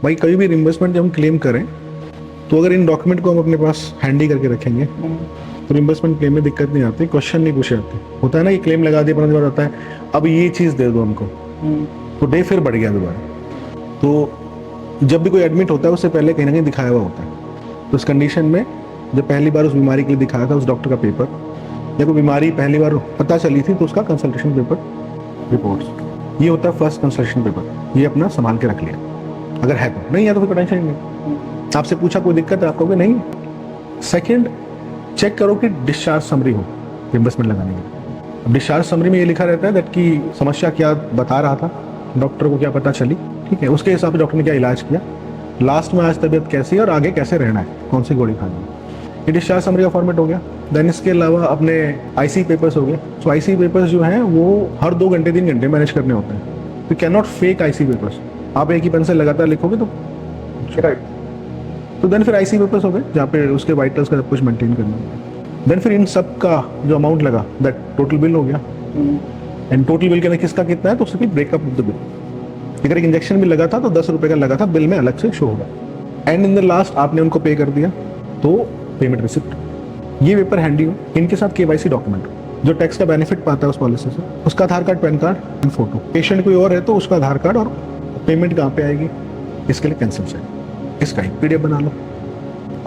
भाई कभी भी रिम्बर्समेंट जब हम क्लेम करें तो अगर इन डॉक्यूमेंट को हम अपने पास हैंडी करके रखेंगे तो रिम्बर्समेंट क्लेम में दिक्कत नहीं आती, क्वेश्चन नहीं पूछे जाते। होता है ना, ये क्लेम लगा दिया 15 दिन बाद आता है अब ये चीज़ दे दो हमको, तो डे फिर बढ़ गया दोबारा। तो जब भी कोई एडमिट होता है उससे पहले कहीं ना कहीं दिखाया हुआ होता है। तो इस कंडीशन में जब पहली बार उस बीमारी के लिए दिखाया था उस डॉक्टर का पेपर, या कोई बीमारी पहली बार पता चली थी तो उसका कंसल्टेशन पेपर, रिपोर्ट्स, ये होता है फर्स्ट कंसल्टेशन पेपर। ये अपना संभाल के रख लिया, अगर है तो, नहीं है तो फिर टेंशन ही नहीं। आपसे पूछा कोई दिक्कत है, आप कहोगे नहीं। सेकंड, चेक करो कि डिस्चार्ज समरी हो रिम्बर्समेंट लगाने के लिए। अब डिस्चार्ज समरी में ये लिखा रहता है दैट कि समस्या क्या बता रहा था, डॉक्टर को क्या पता चली, ठीक है, उसके हिसाब से डॉक्टर ने क्या इलाज किया, लास्ट में आज तबीयत कैसी है और आगे कैसे रहना है, कौन सी गोली खानी है। ये डिस्चार्ज समरी का फॉर्मेट हो गया। देन इसके अलावा अपने आईसी पेपर्स हो गए। सो आईसी पेपर्स जो हैं वो हर 2 घंटे 3 घंटे मैनेज करने होते हैं। तो can not fake IC papers. आप एक ही पेन से लगातार लिखोगे तो देन फिर आईसी पेपर्स हो गए जहाँ पे उसके वाइटल्स का सब कुछ मेंटेन करना है। देन फिर इन सब का जो अमाउंट लगा दैट टोटल बिल हो गया। एंड टोटल बिल के अंदर किसका कितना है तो उसकी ब्रेकअप ऑफ द बिल। अगर एक इंजेक्शन भी लगा था तो 10 रुपए का लगा था, बिल में अलग से शो होगा। एंड इन द लास्ट आपने उनको पे कर दिया तो पेमेंट रिसिप्ट। ये पेपर हैंडी हो, इनके साथ केवाईसी डॉक्यूमेंट जो टैक्स का बेनिफिट पाता है उस पॉलिसी से, उसका Aadhaar card, PAN card and photo. Patient कोई और है तो उसका आधार कार्ड और पेमेंट कहाँ पे आएगी इसके लिए कैंसिल चाहिए, इसका एक पीडीएफ बना लो।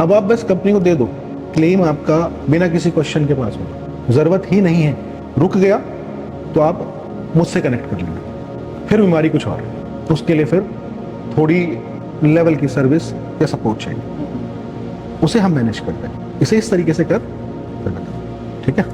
अब आप बस कंपनी को दे दो, क्लेम आपका बिना किसी क्वेश्चन के पास हो, जरूरत ही नहीं है। रुक गया तो आप मुझसे कनेक्ट कर लेंगे, फिर बीमारी कुछ और है तो उसके लिए फिर थोड़ी लेवल की सर्विस या सपोर्ट चाहिए, उसे हम मैनेज करते हैं। इसे इस तरीके से कर, ठीक है।